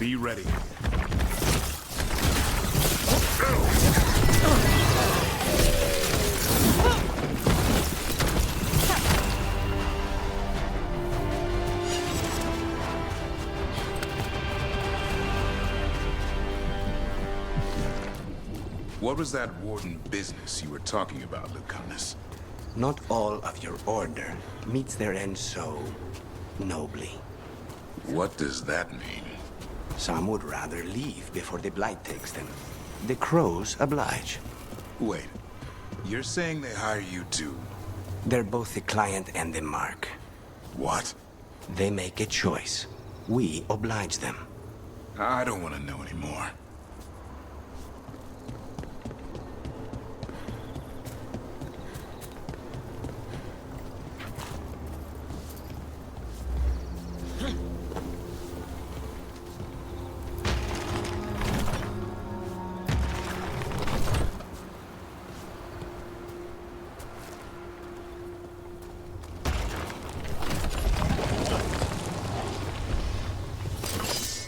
Be ready. What was that warden business you were talking about, Lucanus? Not all of your order meets their end so nobly. What does that mean? Some would rather leave before the blight takes them. The crows oblige. Wait, you're saying they hire you to... They're both the client and the mark. What? They make a choice. We oblige them. I don't want to know anymore.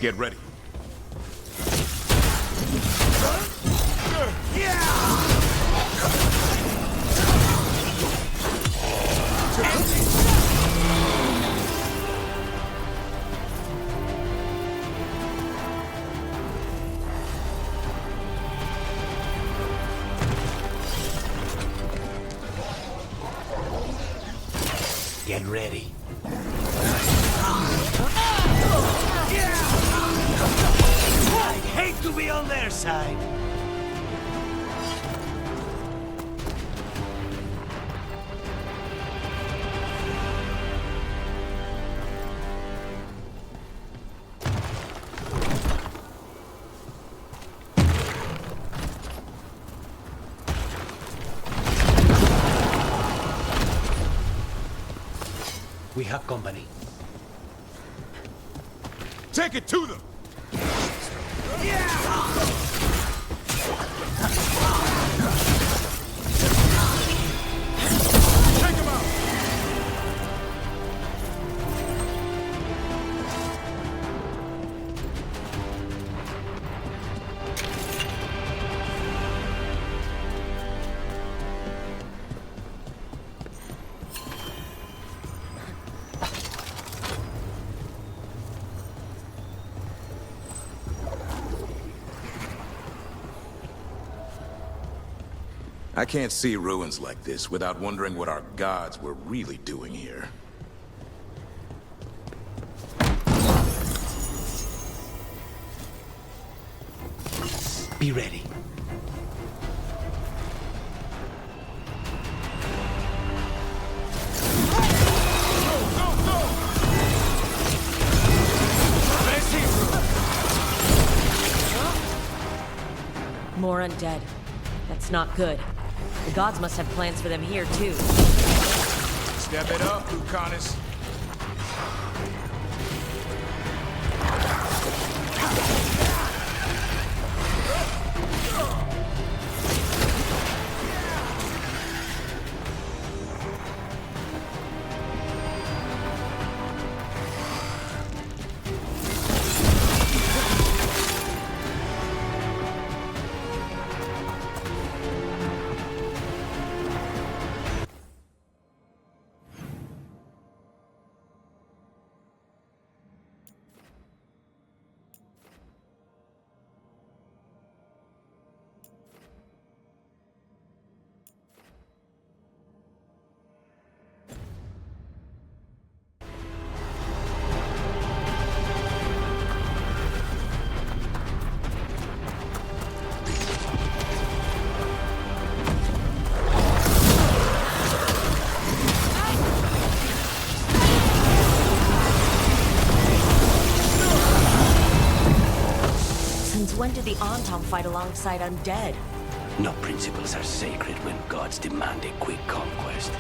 Get ready. Get ready. I'd hate to be on their side. We have company. Take it to them! Take him out! I can't see ruins like this without wondering what our gods were really doing here. Be ready. More undead. That's not good. The gods must have plans for them here, too. Step it up, Lucanus. When did the Antom fight alongside undead? No principles are sacred when gods demand a quick conquest.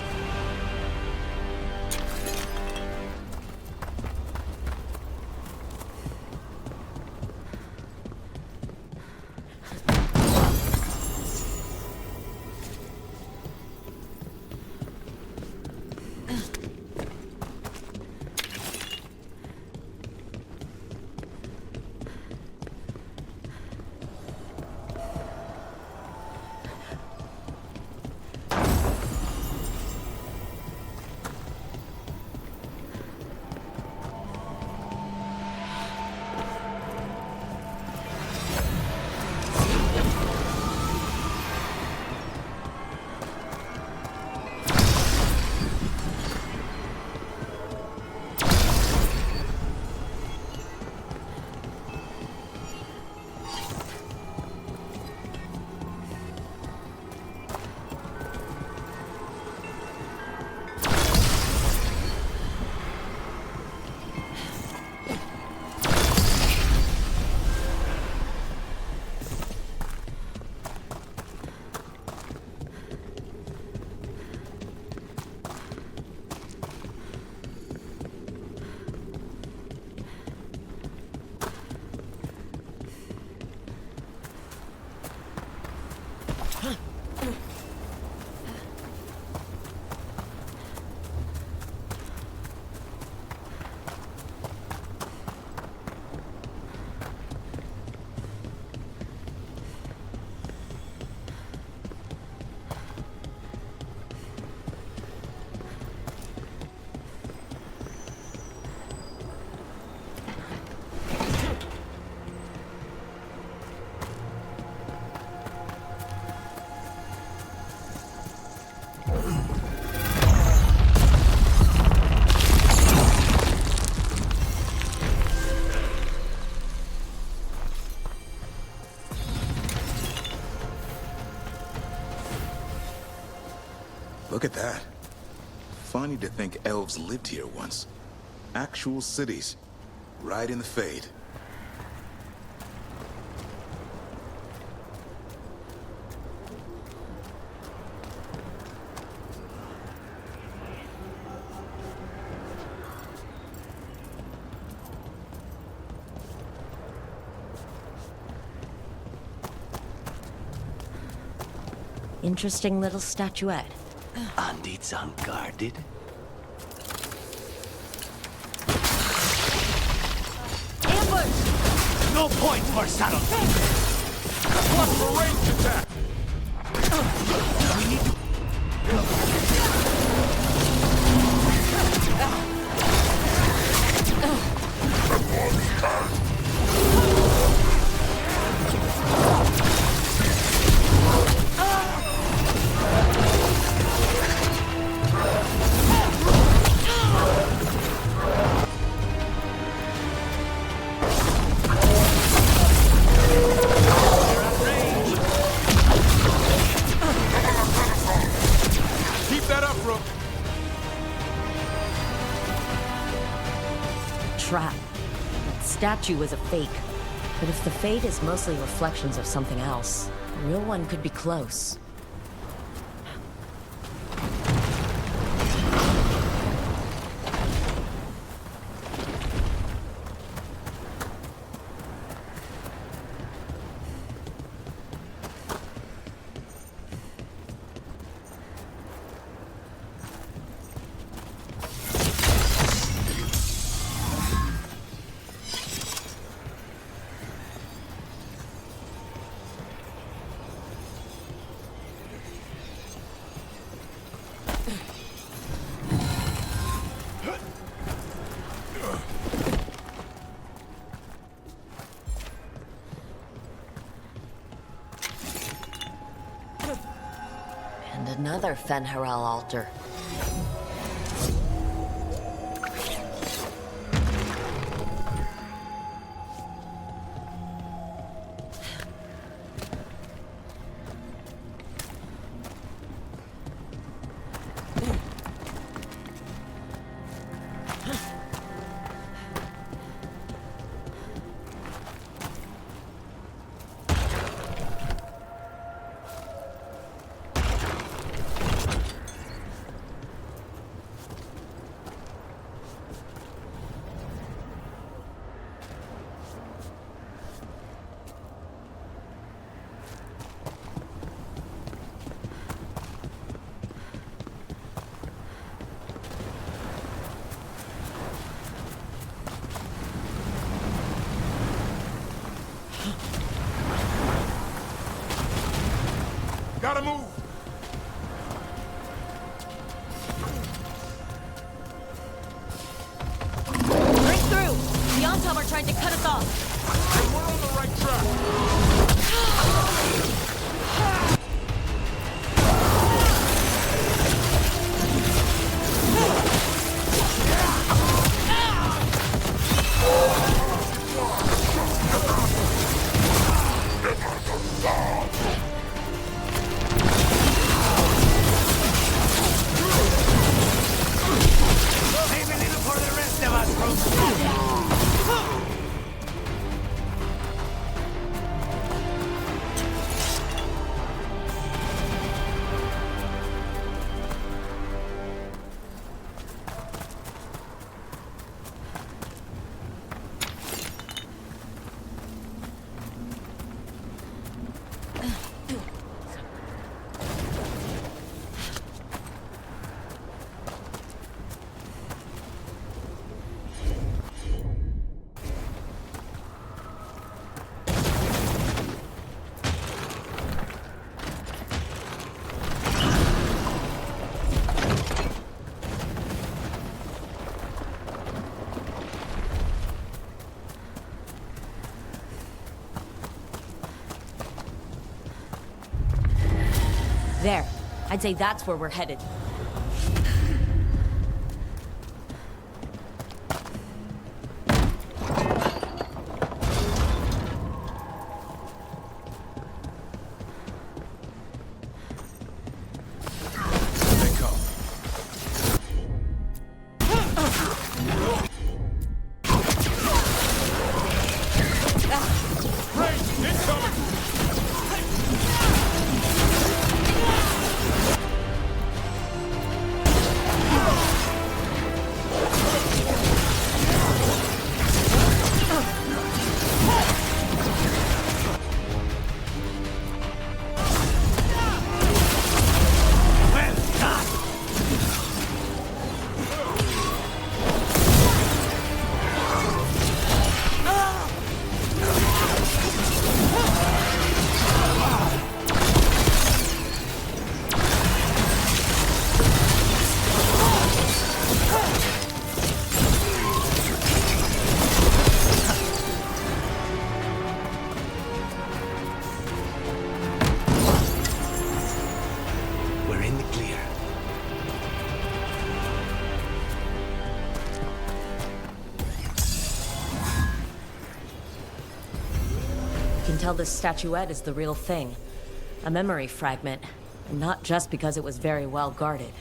Look at that. Funny to think elves lived here once. Actual cities. Right in the Fade. Interesting little statuette. And it's unguarded? Ambush! No point for subtlety! What's the range attack? We need to... Keep that up, Rook. Trap. That statue was a fake. But if the Fade is mostly reflections of something else, the real one could be close. And another Fen'Harel altar. Gotta move! Break through! The Ontom are trying to cut us off! We're on the right track! Save a little for the rest of us, folks! There. I'd say that's where we're headed. They come. Rain incoming! We're in the clear. You can tell this statuette is the real thing. A memory fragment. And not just because it was very well guarded.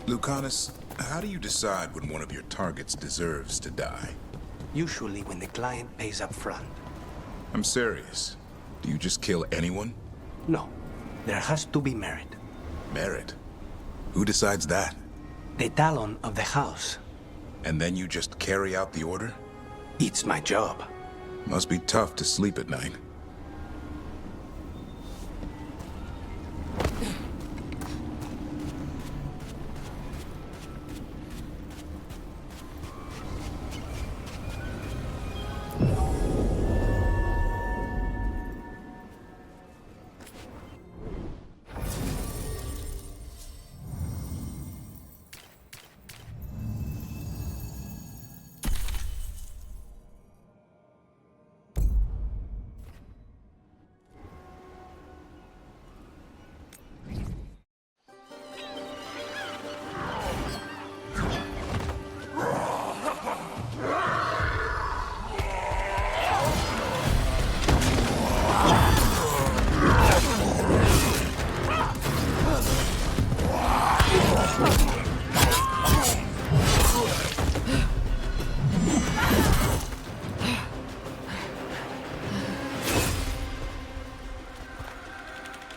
Lucanus, how do you decide when one of your targets deserves to die? Usually when the client pays up front. I'm serious. Do you just kill anyone? No, there has to be merit. Merit? Who decides that? The talon of the house. And then you just carry out the order? It's my job. Must be tough to sleep at night.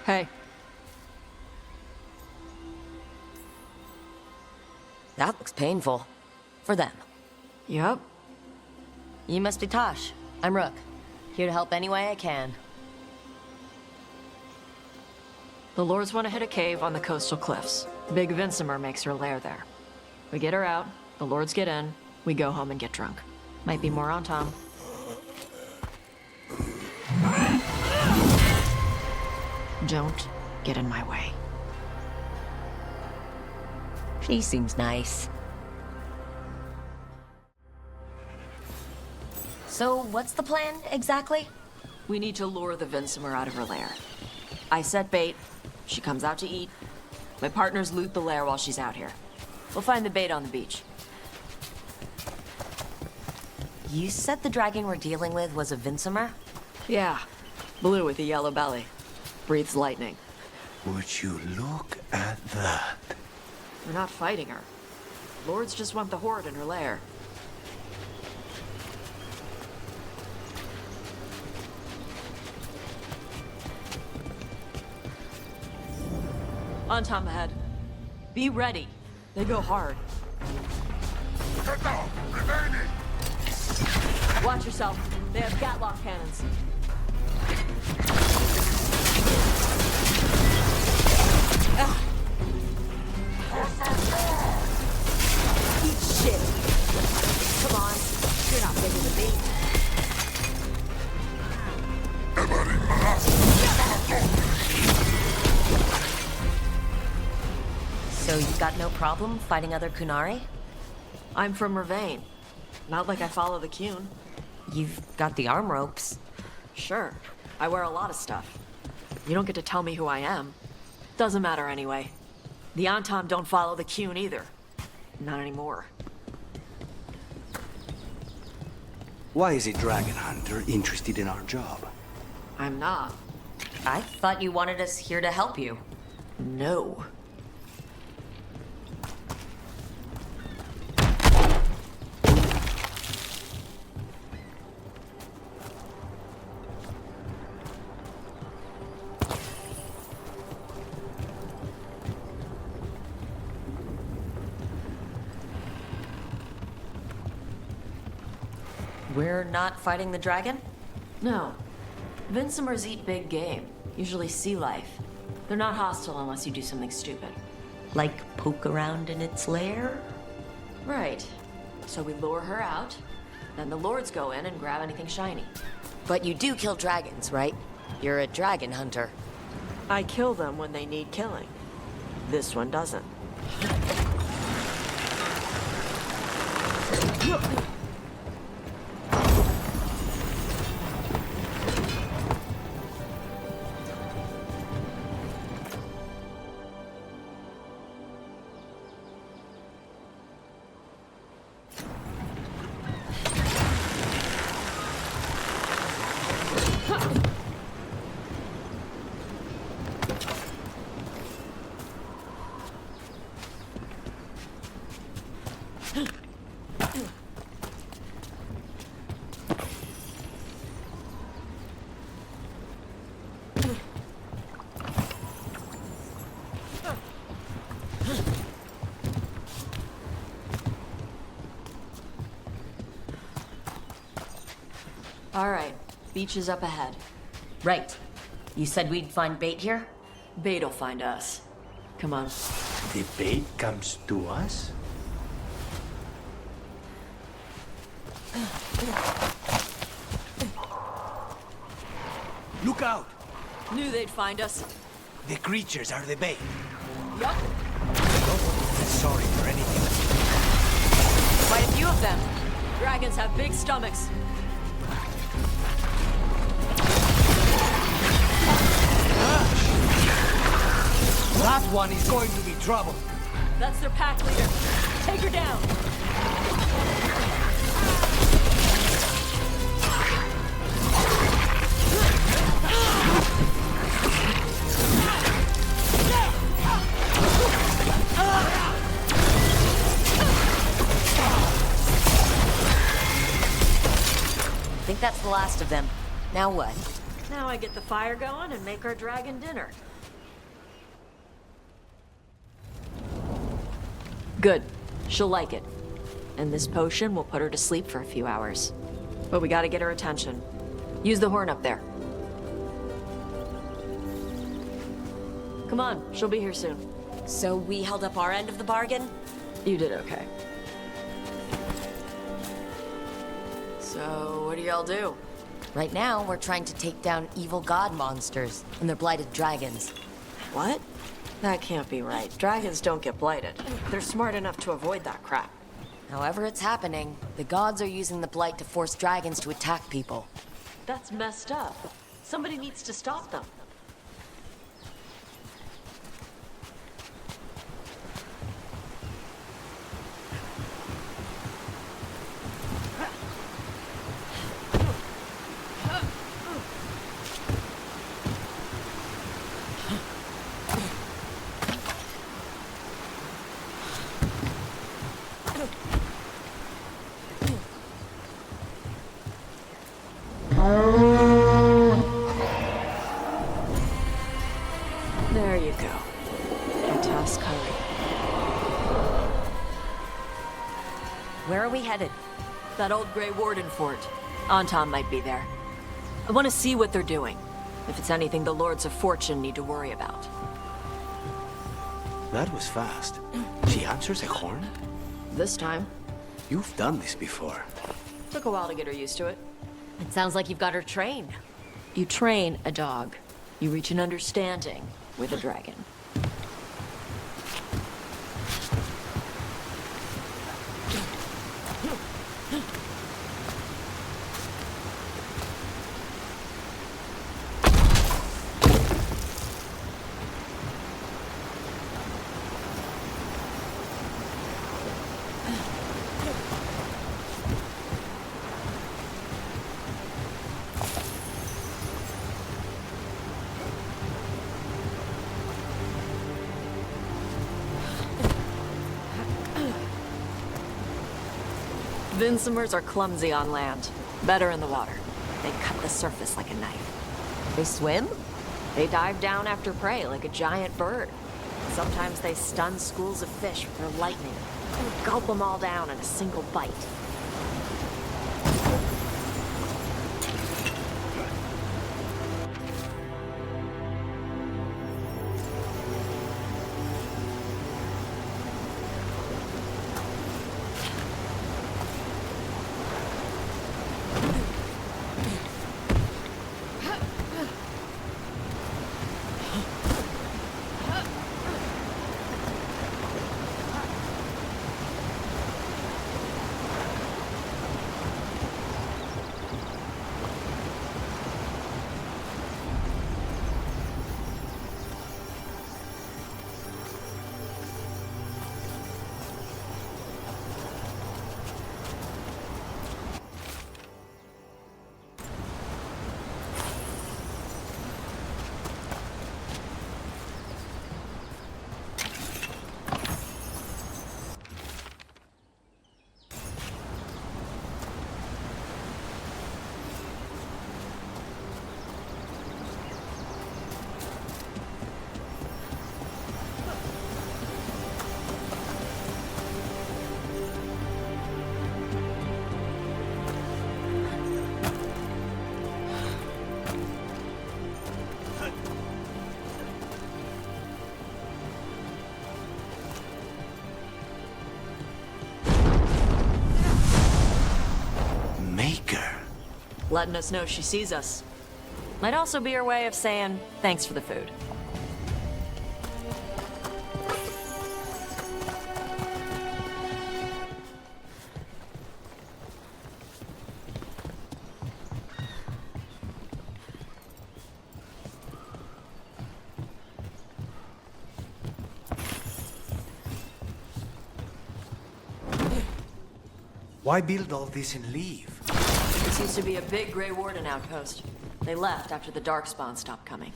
Hey. That looks painful. For them. Yup. You must be Tosh. I'm Rook. Here to help any way I can. The Lords want to hit a cave on the coastal cliffs. Big Vincimer makes her lair there. We get her out, the Lords get in, we go home and get drunk. Might be more on Tom. Don't get in my way. She seems nice. So, what's the plan, exactly? We need to lure the Vincimer out of her lair. I set bait, she comes out to eat. My partners loot the lair while she's out here. We'll find the bait on the beach. You said the dragon we're dealing with was a Vincimer? Yeah, blue with a yellow belly. Breathes lightning. Would you look at that? We're not fighting her. Lords just want the horde in her lair. On Tom ahead. Be ready. They go hard. Watch yourself. They have Gatlock cannons. Eat shit. Come on. You're not bigger than me. So you've got no problem fighting other Kunari? I'm from Mervain. Not like I follow the Qun. You've got the arm ropes. Sure. I wear a lot of stuff. You don't get to tell me who I am. Doesn't matter anyway. The Antom don't follow the Qun either. Not anymore. Why is a dragon hunter interested in our job? I'm not. I thought you wanted us here to help you. No. We're not fighting the dragon? No. Vincimers eat big game, usually sea life. They're not hostile unless you do something stupid. Like poke around in its lair? Right. So we lure her out, then the Lords go in and grab anything shiny. But you do kill dragons, right? You're a dragon hunter. I kill them when they need killing. This one doesn't. All right, beach is up ahead. Right. You said we'd find bait here? Bait'll find us. Come on. The bait comes to us? Look out! Knew they'd find us. The creatures are the bait. Yup. Sorry for anything. Quite a few of them. Dragons have big stomachs. That one is going to be trouble. That's their pack leader. Take her down. I think that's the last of them. Now what? Now I get the fire going and make our dragon dinner. Good. She'll like it. And this potion will put her to sleep for a few hours. But we gotta get her attention. Use the horn up there. Come on, she'll be here soon. So we held up our end of the bargain? You did okay. So, what do y'all do? Right now, we're trying to take down evil god monsters and their blighted dragons. What? That can't be right. Dragons don't get blighted. They're smart enough to avoid that crap. However it's happening, the gods are using the blight to force dragons to attack people. That's messed up. Somebody needs to stop them. There you go. A tusk hurry. Where are we headed? That old Grey Warden fort. Anton might be there. I want to see what they're doing. If it's anything the Lords of Fortune need to worry about. That was fast. She answers a horn? This time. You've done this before. Took a while to get her used to it. It sounds like you've got her trained. You train a dog. You reach an understanding with a dragon. Vincimers are clumsy on land. Better in the water. They cut the surface like a knife. They swim? They dive down after prey like a giant bird. Sometimes they stun schools of fish with their lightning. And gulp them all down in a single bite. letting us know she sees us. Might also be her way of saying thanks for the food. Why build all this and leave? This used to be a big Grey Warden outpost. They left after the Darkspawn stopped coming.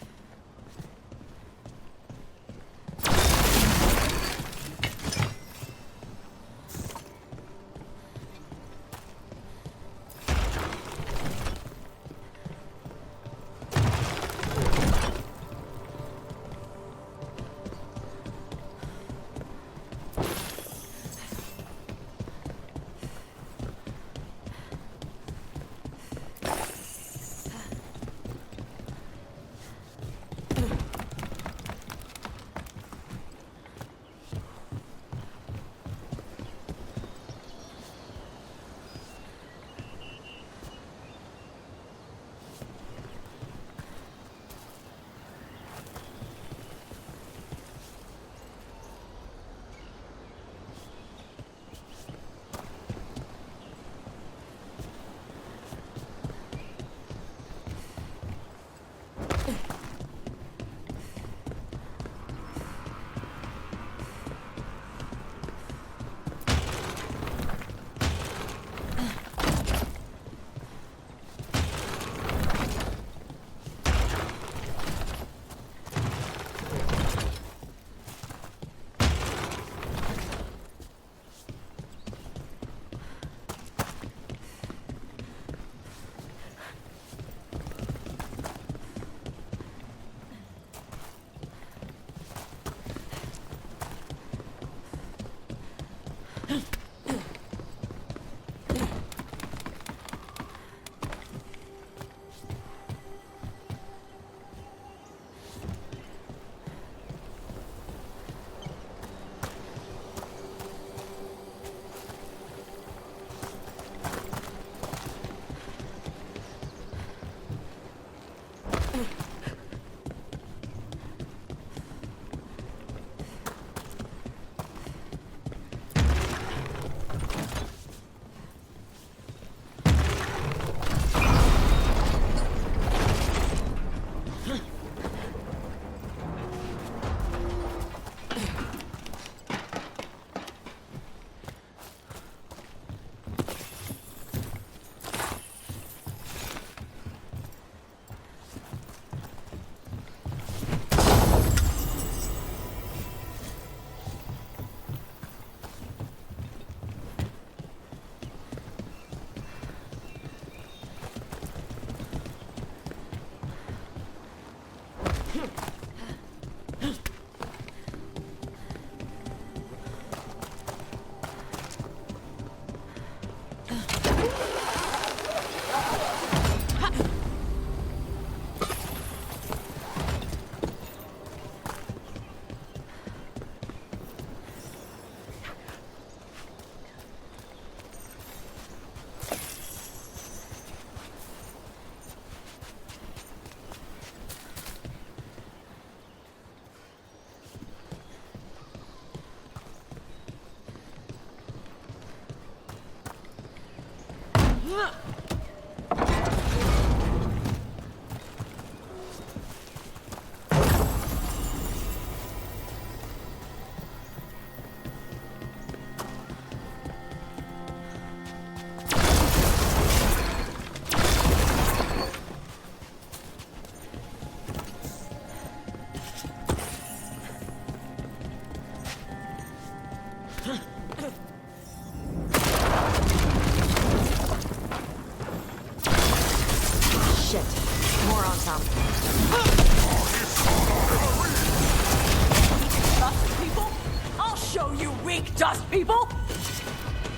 Dust people?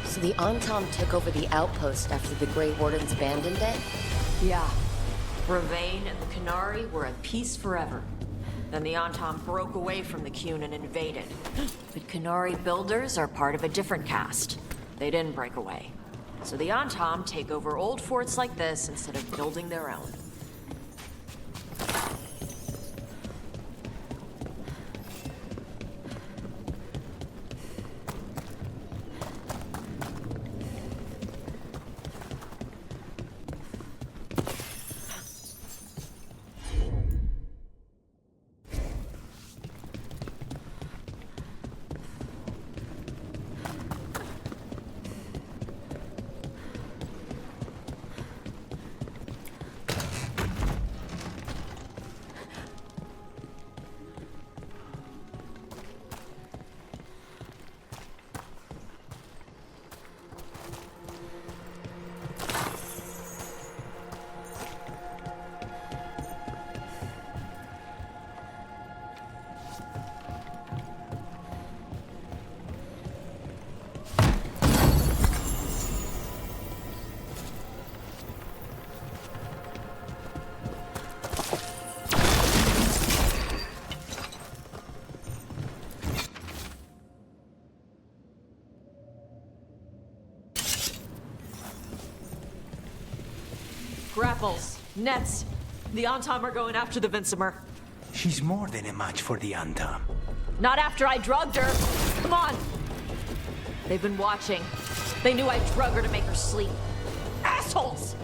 So the Antom took over the outpost after the Grey Wardens abandoned it? Yeah. Ravain and the Qunari were at peace forever. Then the Antom broke away from the Qun and invaded. But Qunari builders are part of a different caste. They didn't break away. So the Antom take over old forts like this instead of building their own. Grapples, nets. The Antom are going after the Vincimer. She's more than a match for the Antom. Not after I drugged her. Come on. They've been watching. They knew I drug her to make her sleep. Assholes!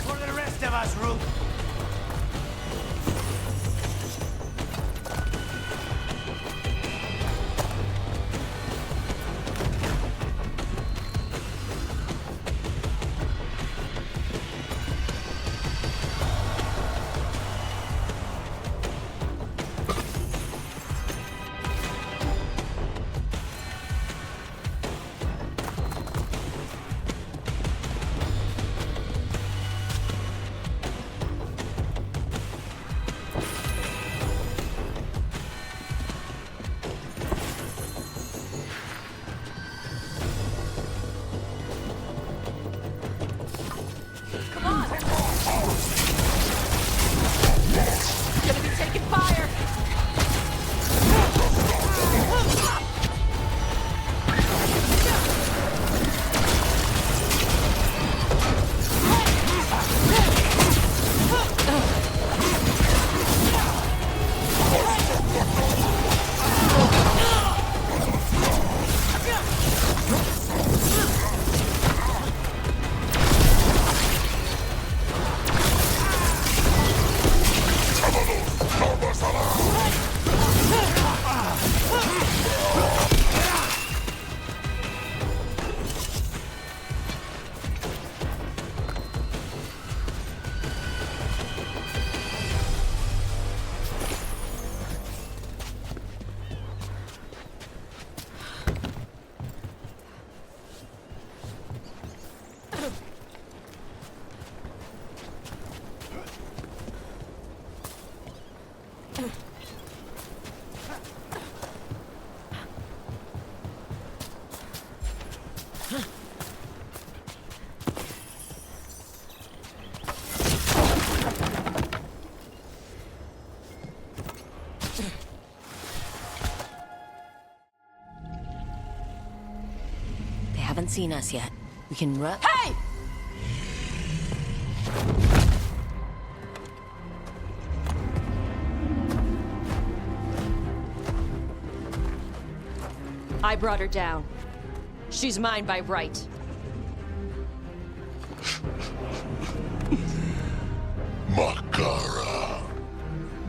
For the rest of us, Rook. Haven't seen us yet. We can run. Hey! I brought her down. She's mine by right. Makara.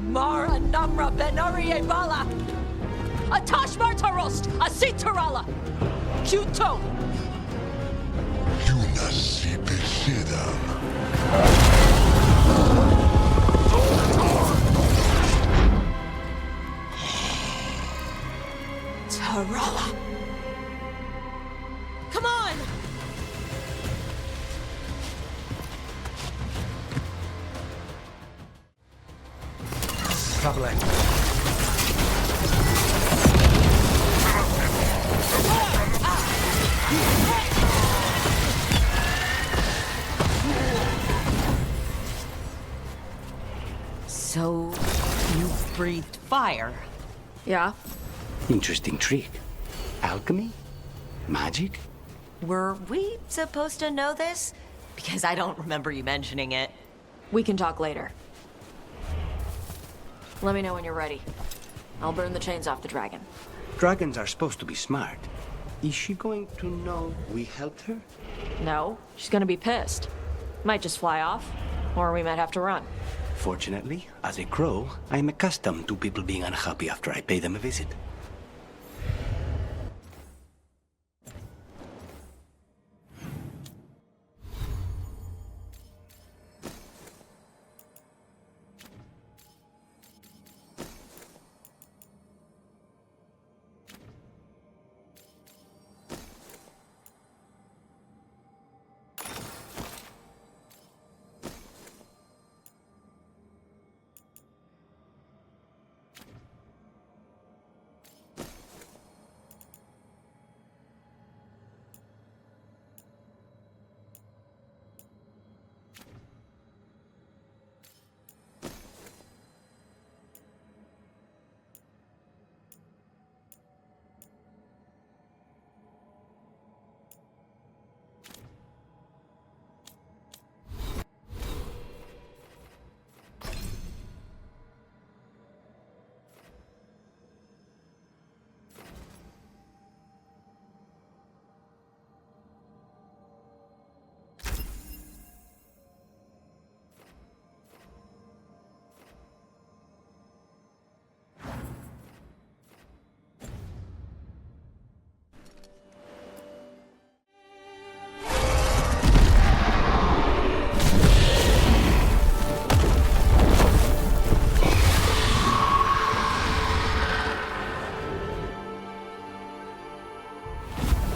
Mara Namra Benari Bala! Atash Martarost! Asitarala! Kyuto! Yunasi Besidam. Tarala! Come on! Trouble. So, you breathed fire. Yeah? Interesting trick. Alchemy? Magic? Were we supposed to know this? Because I don't remember you mentioning it. We can talk later. Let me know when you're ready. I'll burn the chains off the dragon. Dragons are supposed to be smart. Is she going to know we helped her? No, she's gonna be pissed. Might just fly off, or we might have to run. Fortunately, as a crow, I am accustomed to people being unhappy after I pay them a visit.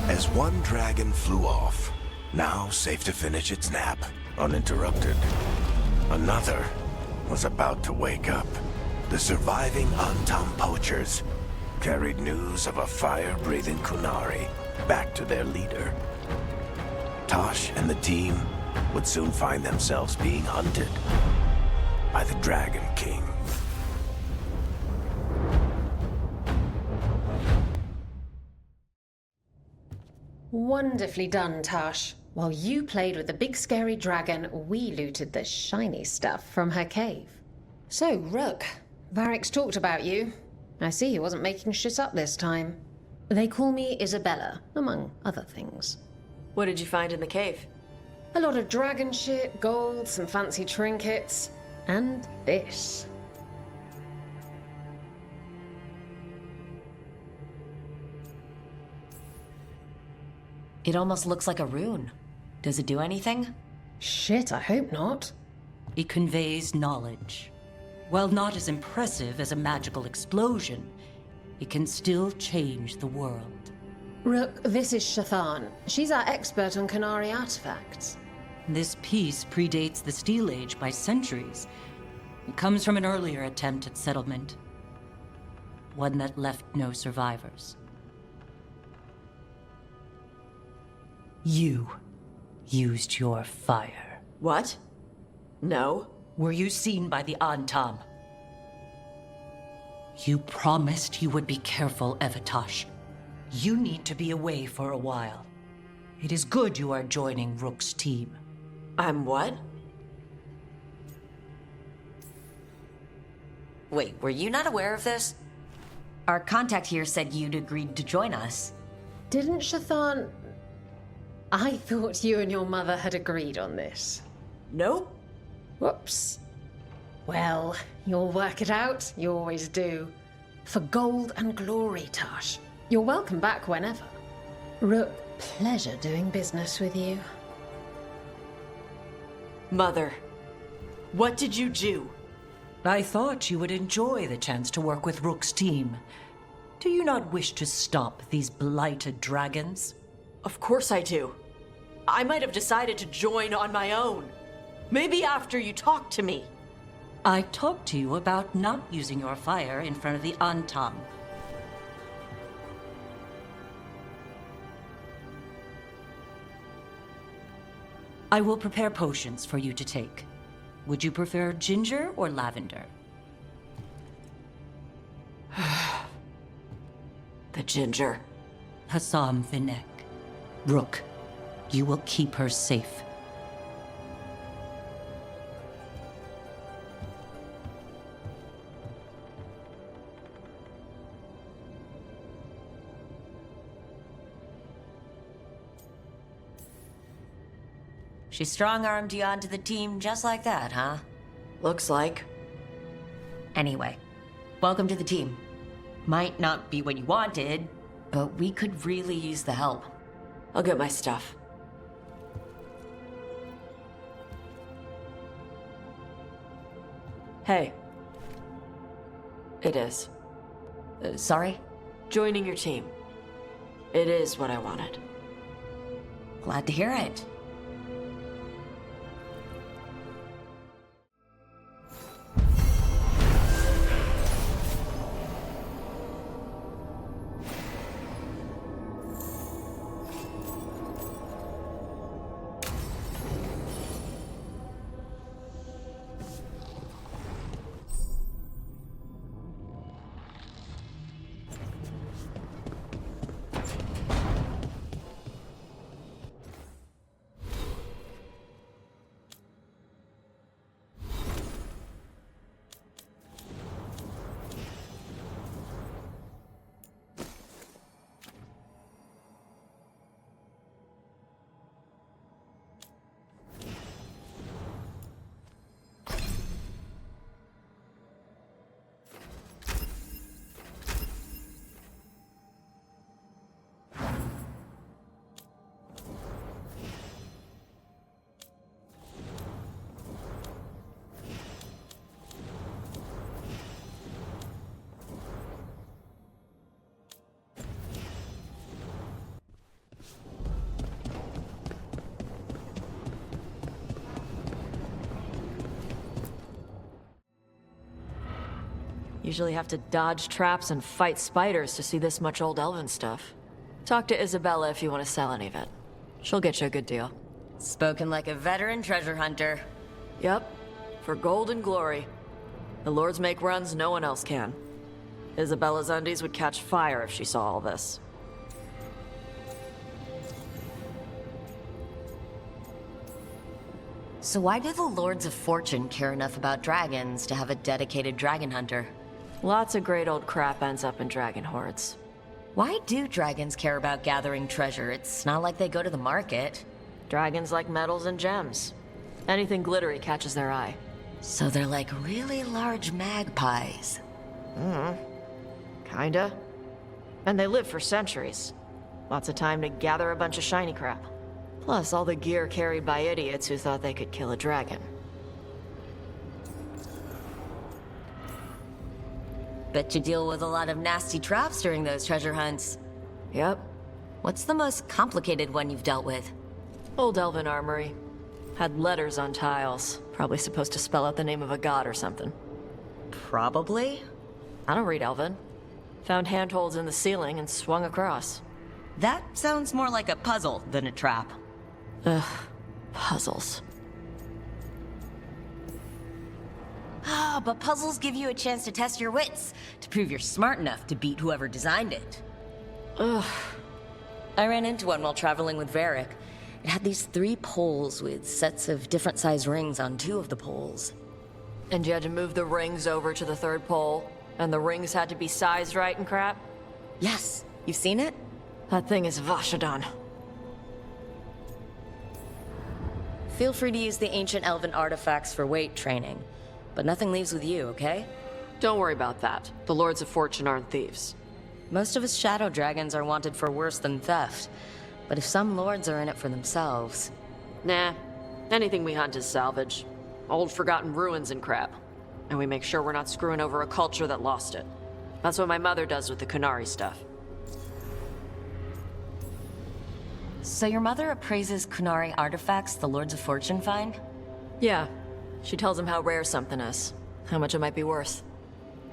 As one dragon flew off, now safe to finish its nap, uninterrupted, another was about to wake up. The surviving Antam poachers carried news of a fire-breathing Kunari back to their leader. Tosh and the team would soon find themselves being hunted by the Dragon King. Wonderfully done, Tash. While you played with the big scary dragon, we looted the shiny stuff from her cave. So, Rook, Varric's talked about you. I see he wasn't making shit up this time. They call me Isabella, among other things. What did you find in the cave? A lot of dragon shit, gold, some fancy trinkets, and this. It almost looks like a rune. Does it do anything? Shit, I hope not. It conveys knowledge. While not as impressive as a magical explosion, it can still change the world. Rook, this is Shathan. She's our expert on Kunari artifacts. This piece predates the Steel Age by centuries. It comes from an earlier attempt at settlement. One that left no survivors. You used your fire. What? No. Were you seen by the Antam? You promised you would be careful, Evatosh. You need to be away for a while. It is good you are joining Rook's team. I'm what? Wait, were you not aware of this? Our contact here said you'd agreed to join us. Didn't Shathan... I thought you and your mother had agreed on this. Nope. Whoops. Well, you'll work it out. You always do. For gold and glory, Tash. You're welcome back whenever. Rook, pleasure doing business with you. Mother, what did you do? I thought you would enjoy the chance to work with Rook's team. Do you not wish to stop these blighted dragons? Of course I do. I might have decided to join on my own. Maybe after you talked to me. I talked to you about not using your fire in front of the Antam. I will prepare potions for you to take. Would you prefer ginger or lavender? ginger. Hassam Finek. Rook, you will keep her safe. She strong-armed you onto the team just like that, huh? Looks like. Anyway, welcome to the team. Might not be what you wanted, but we could really use the help. I'll get my stuff. Hey. It is. Sorry? Joining your team. It is what I wanted. Glad to hear it. Usually have to dodge traps and fight spiders to see this much old elven stuff. Talk to Isabella if you want to sell any of it. She'll get you a good deal. Spoken like a veteran treasure hunter. Yep, for gold and glory. The lords make runs no one else can. Isabella's undies would catch fire if she saw all this. So why do the Lords of Fortune care enough about dragons to have a dedicated dragon hunter? Lots of great old crap ends up in dragon hordes. Why do dragons care about gathering treasure? It's not like they go to the market. Dragons like metals and gems. Anything glittery catches their eye. So they're like really large magpies. Kinda. And they live for centuries. Lots of time to gather a bunch of shiny crap. Plus all the gear carried by idiots who thought they could kill a dragon. Bet you deal with a lot of nasty traps during those treasure hunts. Yep. What's the most complicated one you've dealt with? Old elven armory. Had letters on tiles. Probably supposed to spell out the name of a god or something. Probably. I don't read elven. Found handholds in the ceiling and swung across. That sounds more like a puzzle than a trap. Ugh. Puzzles. Ah, but puzzles give you a chance to test your wits, to prove you're smart enough to beat whoever designed it. Ugh. I ran into one while traveling with Varric. It had these 3 poles with sets of different size rings on 2 of the poles. And you had to move the rings over to the 3rd pole, and the rings had to be sized right and crap? Yes, you've seen it? That thing is Vashadan. Feel free to use the ancient elven artifacts for weight training, but nothing leaves with you, okay? Don't worry about that. The Lords of Fortune aren't thieves. Most of us shadow dragons are wanted for worse than theft, but if some lords are in it for themselves... Nah. Anything we hunt is salvage. Old forgotten ruins and crap. And we make sure we're not screwing over a culture that lost it. That's what my mother does with the Kunari stuff. So your mother appraises Kunari artifacts the Lords of Fortune find? Yeah. She tells them how rare something is. How much it might be worth.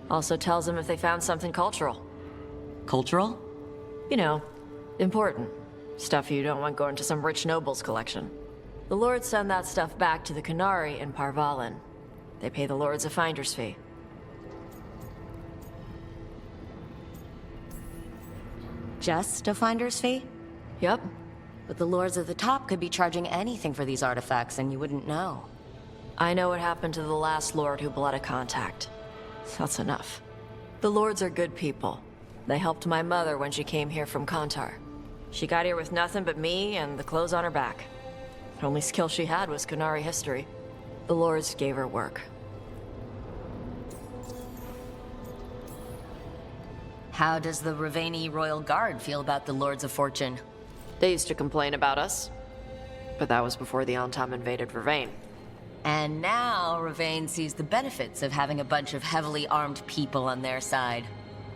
Also tells them if they found something cultural. Cultural? You know, important. Stuff you don't want going to some rich noble's collection. The lords send that stuff back to the Kunari in Parvalin. They pay the lords a finder's fee. Just a finder's fee? Yep. But the lords at the top could be charging anything for these artifacts and you wouldn't know. I know what happened to the last lord who bled a contact. That's enough. The lords are good people. They helped my mother when she came here from Kantar. She got here with nothing but me and the clothes on her back. The only skill she had was Qunari history. The lords gave her work. How does the Ravani Royal Guard feel about the Lords of Fortune? They used to complain about us, but that was before the Antam invaded Ravane. And now Ravane sees the benefits of having a bunch of heavily armed people on their side.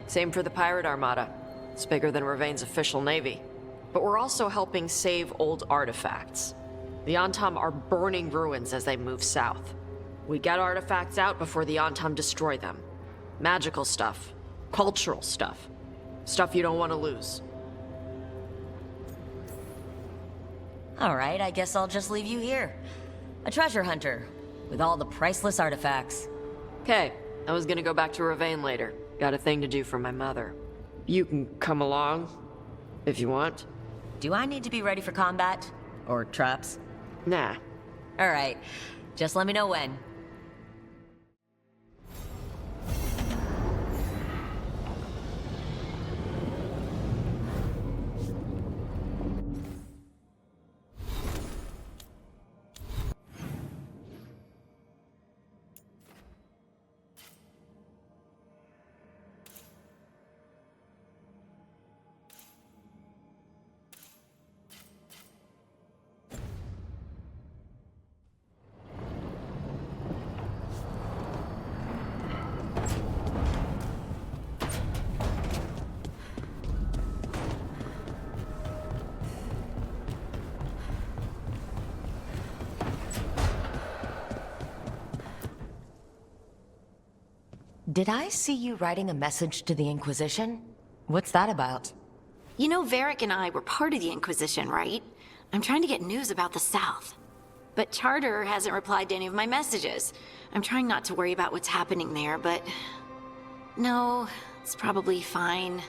Same for the Pirate Armada. It's bigger than Ravane's official navy. But we're also helping save old artifacts. The Antam are burning ruins as they move south. We get artifacts out before the Antam destroy them. Magical stuff. Cultural stuff. Stuff you don't want to lose. All right, I guess I'll just leave you here. A treasure hunter, with all the priceless artifacts. Okay, I was gonna go back to Ravane later. Got a thing to do for my mother. You can come along, if you want. Do I need to be ready for combat? Or traps? Nah. All right, just let me know when. Did I see you writing a message to the Inquisition? What's that about? You know, Varric and I were part of the Inquisition, right? I'm trying to get news about the South. But Charter hasn't replied to any of my messages. I'm trying not to worry about what's happening there, but... No, it's probably fine.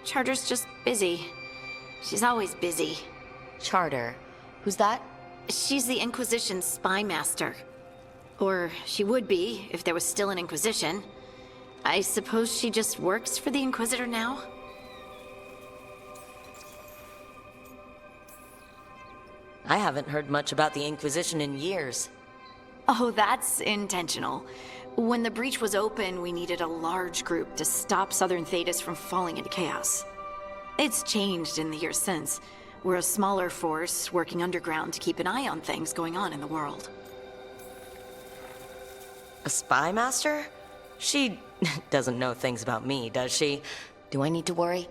Charter's just busy. She's always busy. Charter. Who's that? She's the Inquisition's spy master. Or she would be, if there was still an Inquisition. I suppose she just works for the Inquisitor now? I haven't heard much about the Inquisition in years. Oh, that's intentional. When the breach was open, we needed a large group to stop Southern Thedas from falling into chaos. It's changed in the years since. We're a smaller force working underground to keep an eye on things going on in the world. A spy master? She doesn't know things about me, does she? Do I need to worry?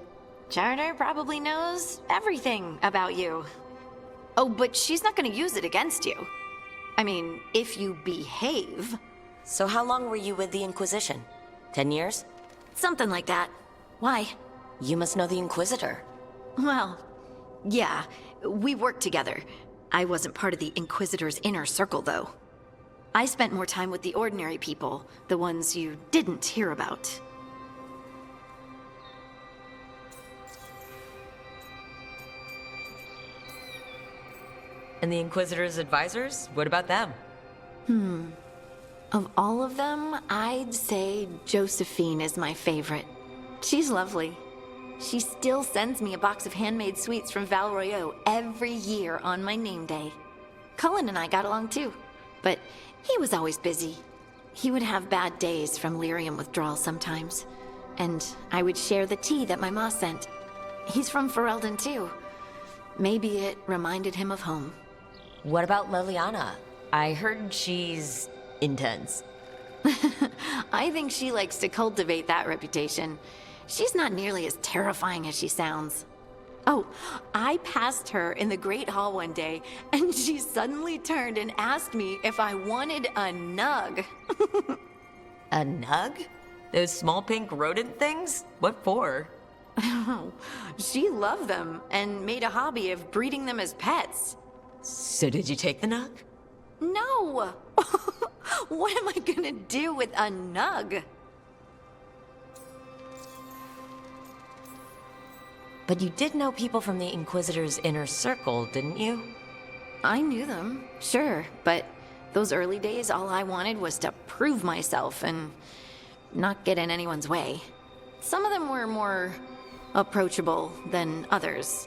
Charter probably knows everything about you. Oh, but she's not gonna use it against you. I mean, if you behave. So how long were you with the Inquisition? 10 years? Something like that. Why? You must know the Inquisitor. Well, yeah, we worked together. I wasn't part of the Inquisitor's inner circle, though. I spent more time with the ordinary people, the ones you didn't hear about. And the Inquisitor's advisors? What about them? Of all of them, I'd say Josephine is my favorite. She's lovely. She still sends me a box of handmade sweets from Val Royeaux every year on my name day. Cullen and I got along too, but he was always busy. He would have bad days from lyrium withdrawal sometimes, and I would share the tea that my ma sent. He's from Ferelden too. Maybe it reminded him of home. What about Liliana? I heard she's intense. I think she likes to cultivate that reputation. She's not nearly as terrifying as she sounds. Oh, I passed her in the Great Hall one day, and she suddenly turned and asked me if I wanted a nug. A nug? Those small pink rodent things? What for? She loved them and made a hobby of breeding them as pets. So did you take the nug? No! What am I gonna do with a nug? But you did know people from the Inquisitor's inner circle, didn't you? I knew them, sure, but those early days, all I wanted was to prove myself and not get in anyone's way. Some of them were more approachable than others.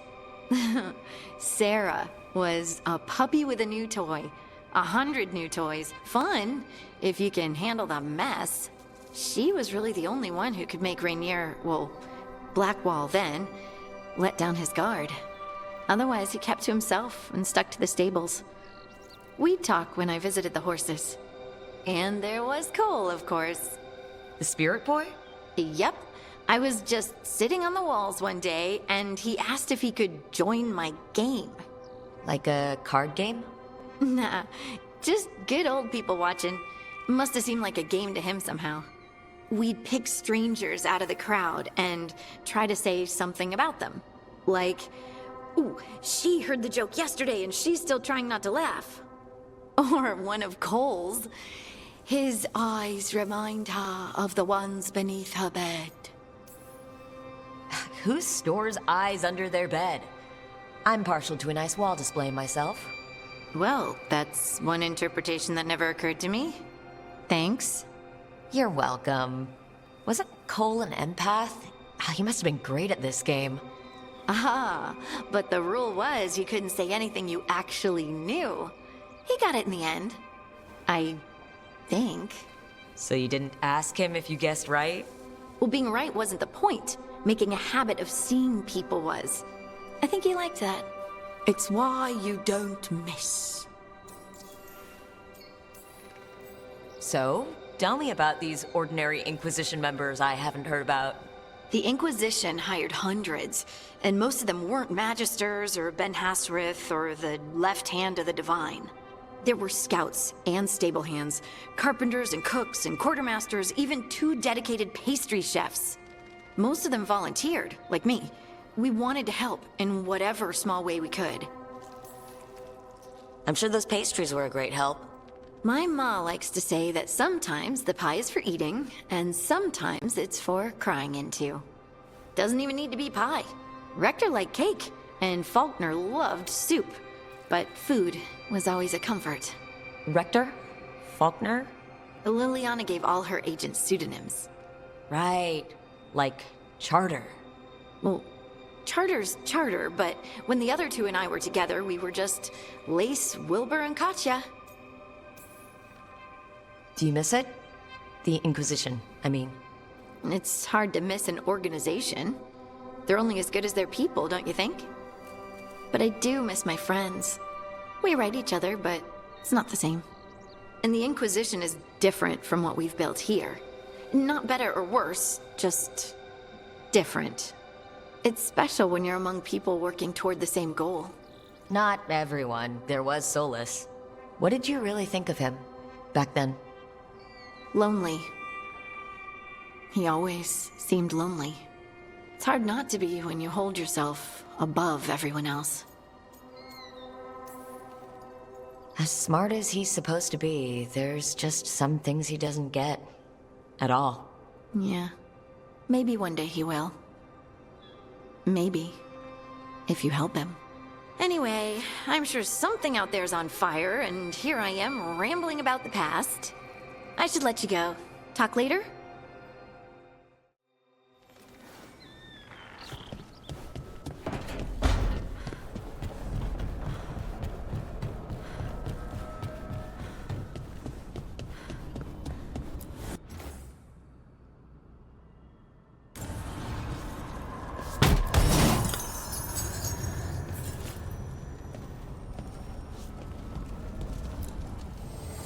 Sarah was a puppy with a new toy. 100 new toys. Fun, if you can handle the mess. She was really the only one who could make Rainier, well, Blackwall then, let down his guard. Otherwise, he kept to himself and stuck to the stables. We'd talk when I visited the horses. And there was Cole, of course. The spirit boy? Yep. I was just sitting on the walls one day, and he asked if he could join my game. Like a card game? Nah, just good old people watching. Must have seemed like a game to him somehow. We'd pick strangers out of the crowd and try to say something about them. Like, ooh, she heard the joke yesterday and she's still trying not to laugh. Or one of Cole's. His eyes remind her of the ones beneath her bed. Who stores eyes under their bed? I'm partial to a nice wall display myself. Well, that's one interpretation that never occurred to me. Thanks. You're welcome. Wasn't Cole an empath? He must have been great at this game. Aha, but the rule was you couldn't say anything you actually knew. He got it in the end. I think. So you didn't ask him if you guessed right? Well, being right wasn't the point. Making a habit of seeing people was. I think he liked that. It's why you don't miss. So, tell me about these ordinary Inquisition members I haven't heard about. The Inquisition hired hundreds, and most of them weren't Magisters or Ben Hasrith or the left hand of the Divine. There were scouts and stable hands, carpenters and cooks and quartermasters, even 2 dedicated pastry chefs. Most of them volunteered, like me. We wanted to help in whatever small way we could. I'm sure those pastries were a great help. My ma likes to say that sometimes the pie is for eating, and sometimes it's for crying into. Doesn't even need to be pie. Rector liked cake, and Faulkner loved soup. But food was always a comfort. Rector? Faulkner? Liliana gave all her agents pseudonyms. Right. Like Charter. Well, Charter's Charter, but when the other 2 and I were together, we were just Lace, Wilbur, and Katya. Do you miss it? The Inquisition, I mean. It's hard to miss an organization. They're only as good as their people, don't you think? But I do miss my friends. We write each other, but it's not the same. And the Inquisition is different from what we've built here. Not better or worse, just different. It's special when you're among people working toward the same goal. Not everyone. There was Solus. What did you really think of him back then? Lonely. He always seemed lonely. It's hard not to be when you hold yourself above everyone else. As smart as he's supposed to be, there's just some things he doesn't get. At all. Yeah. Maybe one day he will. Maybe. If you help him. Anyway, I'm sure something out there's on fire, and here I am rambling about the past. I should let you go. Talk later?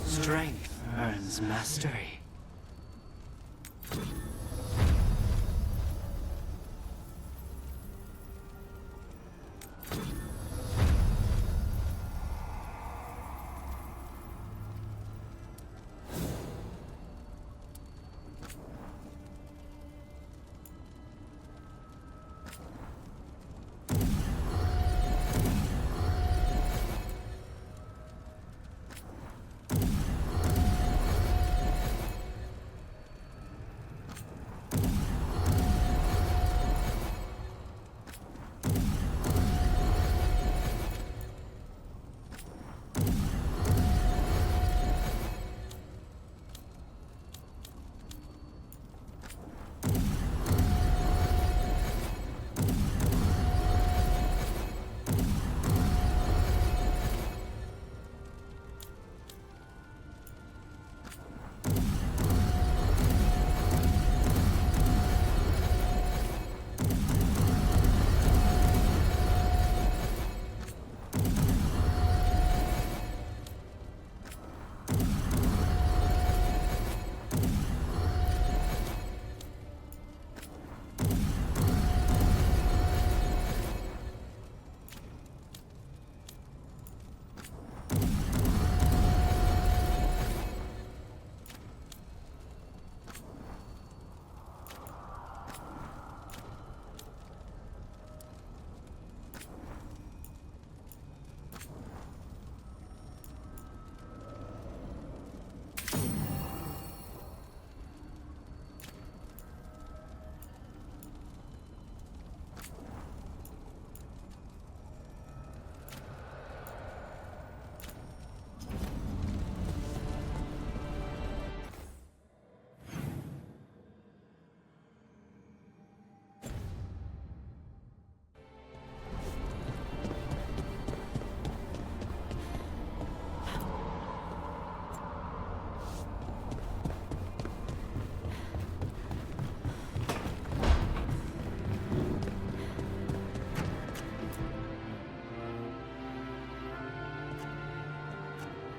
Strength earns mastery.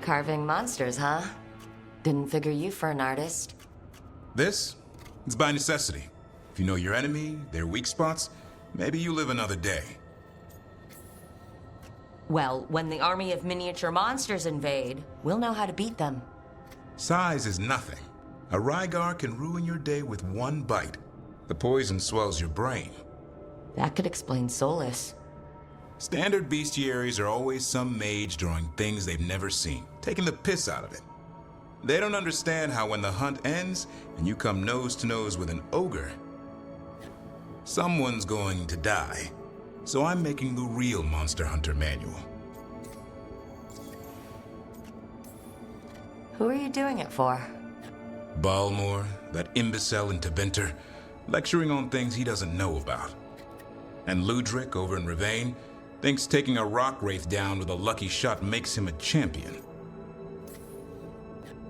Carving monsters, huh? Didn't figure you for an artist. This? It's by necessity. If you know your enemy, their weak spots, maybe you live another day. Well, when the army of miniature monsters invade, we'll know how to beat them. Size is nothing. A Rygar can ruin your day with one bite. The poison swells your brain. That could explain Solus. Standard bestiaries are always some mage drawing things they've never seen, taking the piss out of it. They don't understand how when the hunt ends and you come nose to nose with an ogre, someone's going to die. So I'm making the real Monster Hunter manual. Who are you doing it for? Balmor, that imbecile in Tebenter, lecturing on things he doesn't know about. And Ludric over in Ravane thinks taking a rock wraith down with a lucky shot makes him a champion.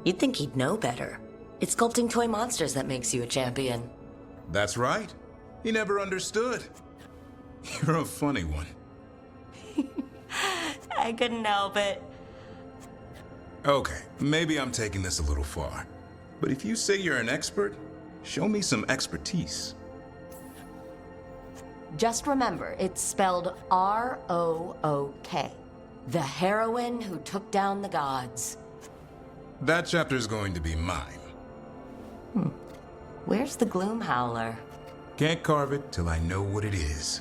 You'd think he'd know better. It's sculpting toy monsters that makes you a champion. That's right. He never understood. You're a funny one. I couldn't help it. Okay, maybe I'm taking this a little far. But if you say you're an expert, show me some expertise. Just remember, it's spelled R-O-O-K. The heroine who took down the gods. That chapter's going to be mine. Where's the Gloom Howler? Can't carve it till I know what it is.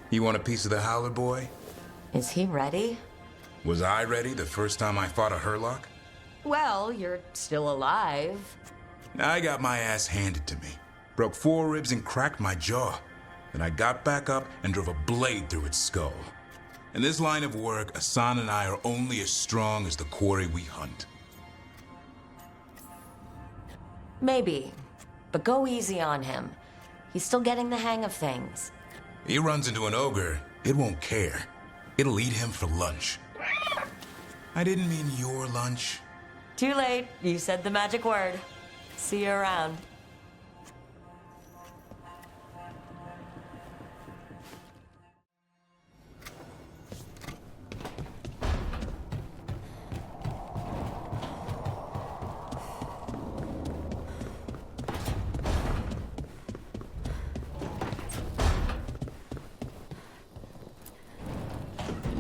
You want a piece of the Howler, boy? Is he ready? Was I ready the first time I fought a Hurlock? Well, you're still alive. I got my ass handed to me. Broke 4 ribs and cracked my jaw. Then I got back up and drove a blade through its skull. In this line of work, Asan and I are only as strong as the quarry we hunt. Maybe, but go easy on him. He's still getting the hang of things. He runs into an ogre, it won't care. It'll eat him for lunch. I didn't mean your lunch. Too late. You said the magic word. See you around.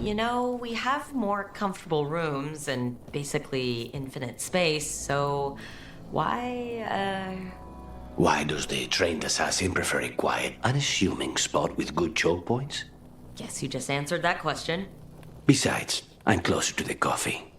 You know, we have more comfortable rooms and basically infinite space, so why Why does the trained assassin prefer a quiet, unassuming spot with good choke points? Guess you just answered that question. Besides, I'm closer to the coffee.